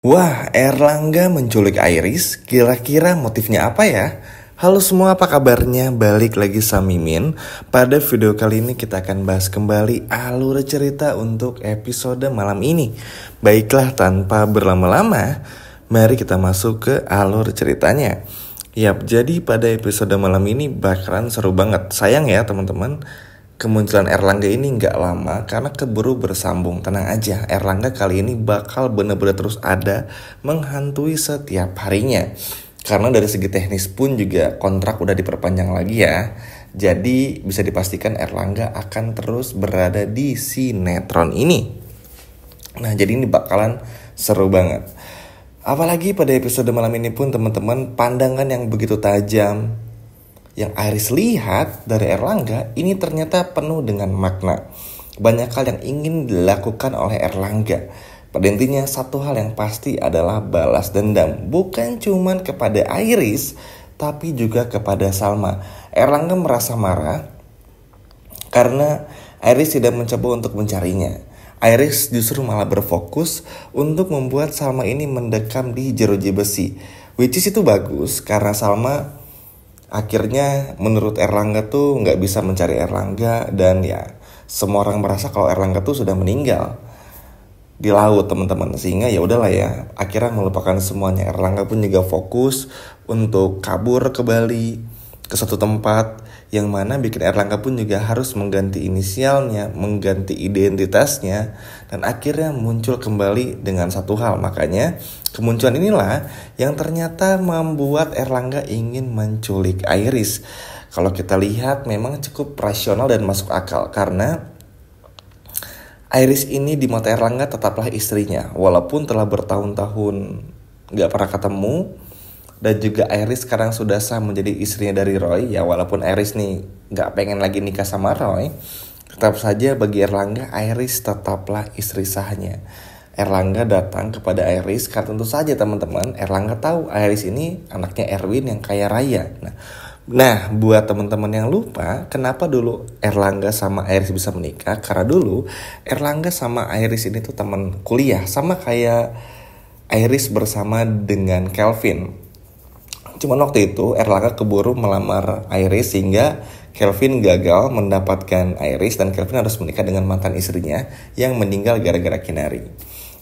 Wah, Erlangga menculik Iris, kira-kira motifnya apa ya? Halo semua, apa kabarnya? Balik lagi sama Mimin. Pada video kali ini kita akan bahas kembali alur cerita untuk episode malam ini. Baiklah, tanpa berlama-lama, mari kita masuk ke alur ceritanya. Yap, jadi pada episode malam ini bakalan seru banget. Sayang ya teman-teman, kemunculan Erlangga ini nggak lama karena keburu bersambung. Tenang aja, Erlangga kali ini bakal bener-bener terus ada menghantui setiap harinya. Karena dari segi teknis pun juga kontrak udah diperpanjang lagi ya. Jadi bisa dipastikan Erlangga akan terus berada di sinetron ini. Nah, jadi ini bakalan seru banget. Apalagi pada episode malam ini pun teman-teman, pandangan yang begitu tajam yang Iris lihat dari Erlangga ini ternyata penuh dengan makna. Banyak hal yang ingin dilakukan oleh Erlangga. Pada intinya satu hal yang pasti adalah balas dendam. Bukan cuman kepada Iris, tapi juga kepada Salma. Erlangga merasa marah karena Iris tidak mencoba untuk mencarinya. Iris justru malah berfokus untuk membuat Salma ini mendekam di jeruji besi. Which is itu bagus karena Salma akhirnya menurut Erlangga tuh nggak bisa mencari Erlangga. Dan ya semua orang merasa kalau Erlangga tuh sudah meninggal di laut teman-teman. Sehingga ya udahlah ya, akhirnya melupakan semuanya. Erlangga pun juga fokus untuk kabur ke Bali, ke suatu tempat yang mana bikin Erlangga pun juga harus mengganti inisialnya, mengganti identitasnya, dan akhirnya muncul kembali dengan satu hal. Makanya kemunculan inilah yang ternyata membuat Erlangga ingin menculik Iris. Kalau kita lihat memang cukup rasional dan masuk akal, karena Iris ini di mata Erlangga tetaplah istrinya. Walaupun telah bertahun-tahun gak pernah ketemu, dan juga Iris sekarang sudah sah menjadi istrinya dari Roy. Ya walaupun Iris nih gak pengen lagi nikah sama Roy, tetap saja bagi Erlangga, Iris tetaplah istri sahnya. Erlangga datang kepada Iris karena tentu saja teman-teman, Erlangga tahu Iris ini anaknya Erwin yang kaya raya. Nah, buat teman-teman yang lupa, kenapa dulu Erlangga sama Iris bisa menikah? Karena dulu Erlangga sama Iris ini tuh teman kuliah, sama kayak Iris bersama dengan Kelvin. Cuman waktu itu Erlangga keburu melamar Iris sehingga Kelvin gagal mendapatkan Iris dan Kelvin harus menikah dengan mantan istrinya yang meninggal gara-gara Kinari.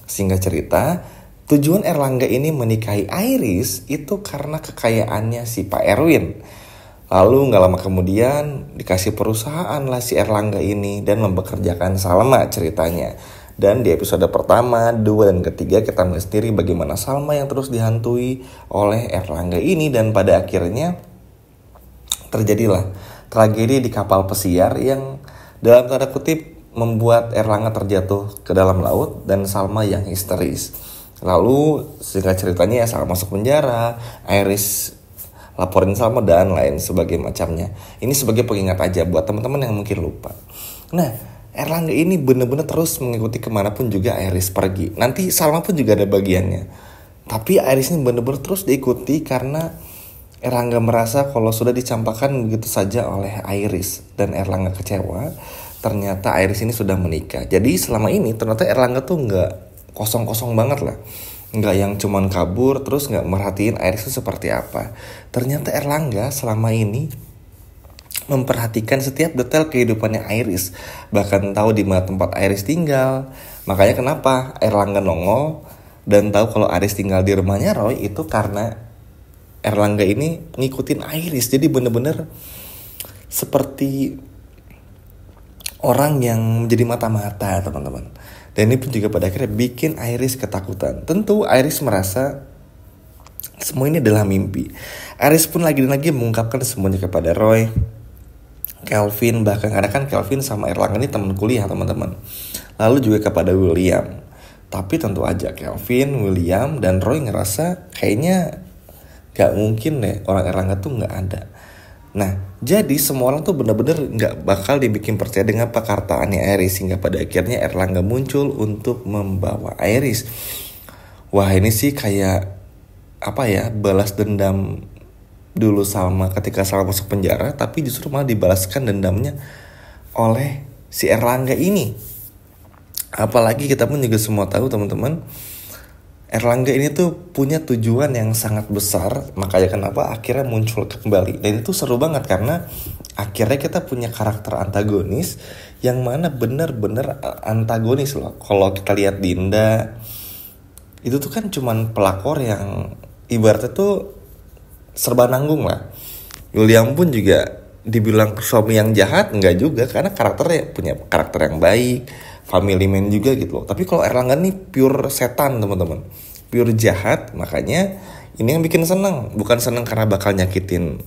Singkat cerita, tujuan Erlangga ini menikahi Iris itu karena kekayaannya si Pak Erwin. Lalu gak lama kemudian dikasih perusahaan lah si Erlangga ini dan mempekerjakan Salma ceritanya. Dan di episode pertama, 2, dan ketiga kita melihat sendiri bagaimana Salma yang terus dihantui oleh Erlangga ini. Dan pada akhirnya terjadilah tragedi di kapal pesiar yang dalam tanda kutip membuat Erlangga terjatuh ke dalam laut dan Salma yang histeris. Lalu singkat ceritanya Salma masuk penjara, Iris laporin Salma dan lain sebagai macamnya. Ini sebagai pengingat aja buat teman-teman yang mungkin lupa. Nah, Erlangga ini benar-benar terus mengikuti kemanapun juga Iris pergi. Nanti Salma pun juga ada bagiannya. Tapi Iris ini benar-benar terus diikuti karena Erlangga merasa kalau sudah dicampakkan begitu saja oleh Iris. Dan Erlangga kecewa, ternyata Iris ini sudah menikah. Jadi selama ini ternyata Erlangga tuh nggak kosong-kosong banget lah. Nggak yang cuman kabur terus nggak merhatiin Iris itu seperti apa. Ternyata Erlangga selama ini memperhatikan setiap detail kehidupannya Iris, bahkan tahu di mana tempat Iris tinggal. Makanya kenapa Erlangga nongol dan tahu kalau Iris tinggal di rumahnya Roy itu karena Erlangga ini ngikutin Iris. Jadi bener-bener seperti orang yang menjadi mata-mata teman-teman. Dan ini pun juga pada akhirnya bikin Iris ketakutan. Tentu Iris merasa semua ini adalah mimpi. Iris pun lagi dan lagi mengungkapkan semuanya kepada Roy, Kelvin, bahkan karena kan Kelvin sama Erlangga ini teman kuliah teman-teman. Lalu juga kepada William. Tapi tentu aja Kelvin, William, dan Roy ngerasa kayaknya gak mungkin deh orang Erlangga tuh gak ada. Nah, jadi semua orang tuh benar-benar gak bakal dibikin percaya dengan perkataannya Iris. Hingga pada akhirnya Erlangga muncul untuk membawa Iris. Wah, ini sih kayak apa ya, balas dendam dulu Salma ketika Salma masuk penjara, tapi justru malah dibalaskan dendamnya oleh si Erlangga ini. Apalagi kita pun juga semua tahu teman-teman, Erlangga ini tuh punya tujuan yang sangat besar, makanya kenapa akhirnya muncul kembali. Dan itu seru banget karena akhirnya kita punya karakter antagonis yang mana bener-bener antagonis loh. Kalau kita lihat Dinda, itu tuh kan cuman pelakor yang ibaratnya tuh serba nanggung lah. William pun juga dibilang suami yang jahat, enggak juga, karena karakternya punya karakter yang baik, family man juga gitu loh. Tapi kalau Erlangga nih pure setan teman-teman, pure jahat. Makanya ini yang bikin seneng, bukan seneng karena bakal nyakitin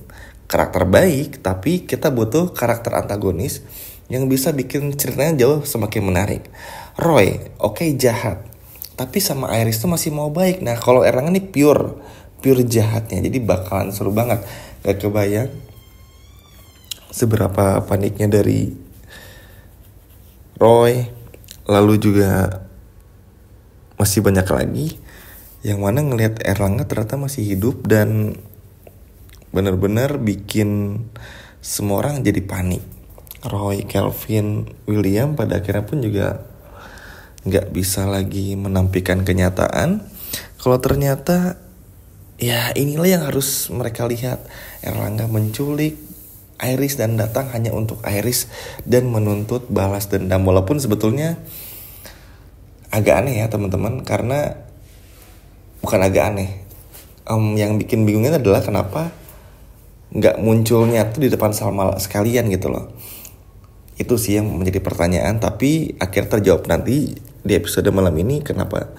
karakter baik, tapi kita butuh karakter antagonis yang bisa bikin ceritanya jauh semakin menarik. Roy, oke, jahat, tapi sama Iris tuh masih mau baik. Nah kalau Erlangga nih pure jahatnya, jadi bakalan seru banget. Gak kebayang seberapa paniknya dari Roy. Lalu juga masih banyak lagi yang mana ngelihat Erlangga ternyata masih hidup dan benar-benar bikin semua orang jadi panik. Roy, Kelvin, William pada akhirnya pun juga nggak bisa lagi menampilkan kenyataan kalau ternyata ya inilah yang harus mereka lihat. Erlangga menculik Iris dan datang hanya untuk Iris dan menuntut balas dendam. Walaupun sebetulnya agak aneh ya teman-teman, karena bukan agak aneh, yang bikin bingungnya adalah kenapa nggak munculnya tuh di depan Salma sekalian gitu loh. Itu sih yang menjadi pertanyaan, tapi akhirnya terjawab nanti di episode malam ini. Kenapa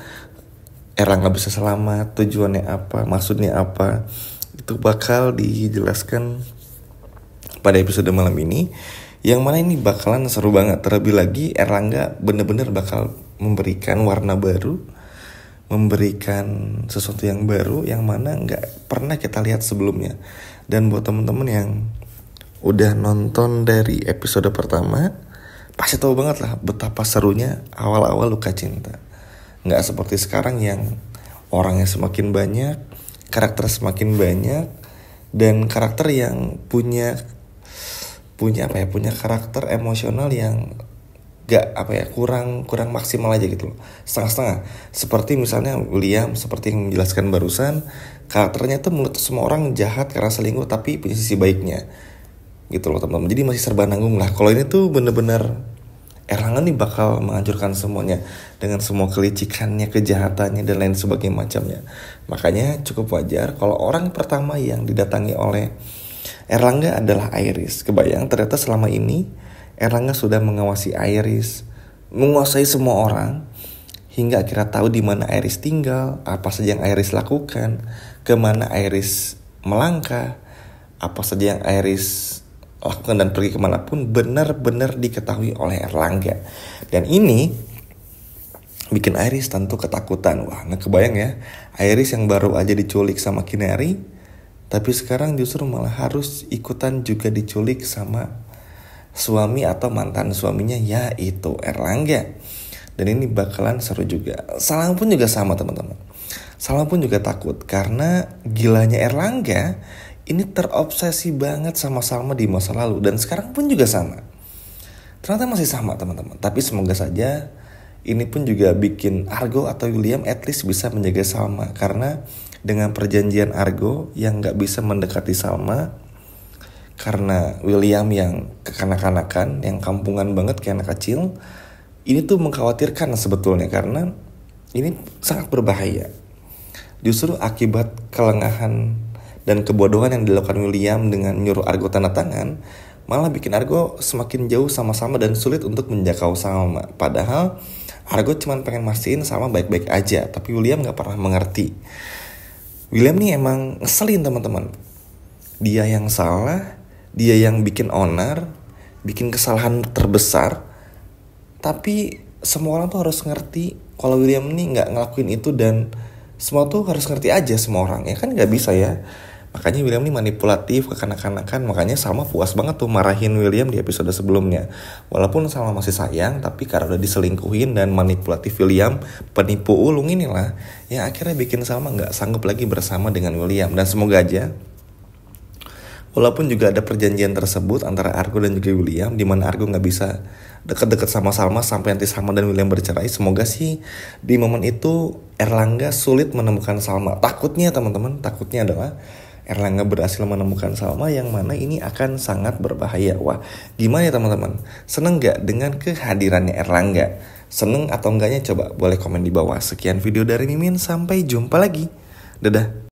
Erlangga bisa selamat, tujuannya apa, maksudnya apa, itu bakal dijelaskan pada episode malam ini, yang mana ini bakalan seru banget. Terlebih lagi Erlangga bener-bener bakal memberikan warna baru, memberikan sesuatu yang baru yang mana nggak pernah kita lihat sebelumnya. Dan buat temen-temen yang udah nonton dari episode pertama pasti tahu banget lah betapa serunya awal-awal Luka Cinta. Nggak seperti sekarang yang orangnya semakin banyak, karakter semakin banyak, dan karakter yang punya karakter emosional yang kurang maksimal aja gitu loh, setengah-setengah. Seperti misalnya William, seperti yang menjelaskan barusan, karakternya tuh menurut semua orang jahat karena selingkuh, tapi punya sisi baiknya gitu loh teman-teman. Jadi masih serba nanggung lah. Kalau ini tuh bener-bener Erlangga nih bakal menghancurkan semuanya dengan semua kelicikannya, kejahatannya, dan lain sebagainya macamnya. Makanya cukup wajar kalau orang pertama yang didatangi oleh Erlangga adalah Iris. Kebayang ternyata selama ini Erlangga sudah mengawasi Iris, menguasai semua orang, hingga akhirnya tahu di mana Iris tinggal, apa saja yang Iris lakukan, kemana Iris melangkah, apa saja yang Iris lakukan dan pergi kemanapun benar-benar diketahui oleh Erlangga. Dan ini bikin Iris tentu ketakutan. Wah, nggak kebayang ya, Iris yang baru aja diculik sama Kinari, tapi sekarang justru malah harus ikutan juga diculik sama suami atau mantan suaminya, yaitu Erlangga. Dan ini bakalan seru juga. Salma pun juga sama teman-teman. Salma pun juga takut karena gilanya Erlangga ini terobsesi banget sama Salma di masa lalu, dan sekarang pun juga sama. Ternyata masih sama teman-teman. Tapi semoga saja ini pun juga bikin Argo atau William at least bisa menjaga Salma, karena dengan perjanjian Argo yang gak bisa mendekati Salma karena William yang kekanak-kanakan, yang kampungan banget kayak anak kecil, ini tuh mengkhawatirkan sebetulnya karena ini sangat berbahaya. Justru akibat kelengahan dan kebodohan yang dilakukan William dengan nyuruh Argo tanda tangan, malah bikin Argo semakin jauh sama-sama dan sulit untuk menjangkau Salma. Padahal Argo cuma pengen mastiin Salma baik-baik aja, tapi William gak pernah mengerti. William nih emang ngeselin teman-teman. Dia yang salah, dia yang bikin onar, bikin kesalahan terbesar. Tapi semua orang tuh harus ngerti kalau William nih gak ngelakuin itu, dan semua tuh harus ngerti aja semua orang. Ya kan gak bisa ya. Makanya William nih manipulatif, kekanak-kanakan. Makanya Salma puas banget tuh marahin William di episode sebelumnya. Walaupun Salma masih sayang, tapi karena udah diselingkuhin dan manipulatif William, penipu ulung inilah yang akhirnya bikin Salma gak sanggup lagi bersama dengan William. Dan semoga aja Walaupun juga ada perjanjian tersebut antara Argo dan juga William, di mana Argo nggak bisa deket-deket sama Salma sampai nanti Salma dan William bercerai. Semoga sih di momen itu Erlangga sulit menemukan Salma. Takutnya teman-teman, takutnya adalah Erlangga berhasil menemukan Salma yang mana ini akan sangat berbahaya. Wah, gimana ya teman-teman? Seneng gak dengan kehadirannya Erlangga? Seneng atau enggaknya coba boleh komen di bawah. Sekian video dari Mimin, sampai jumpa lagi. Dadah.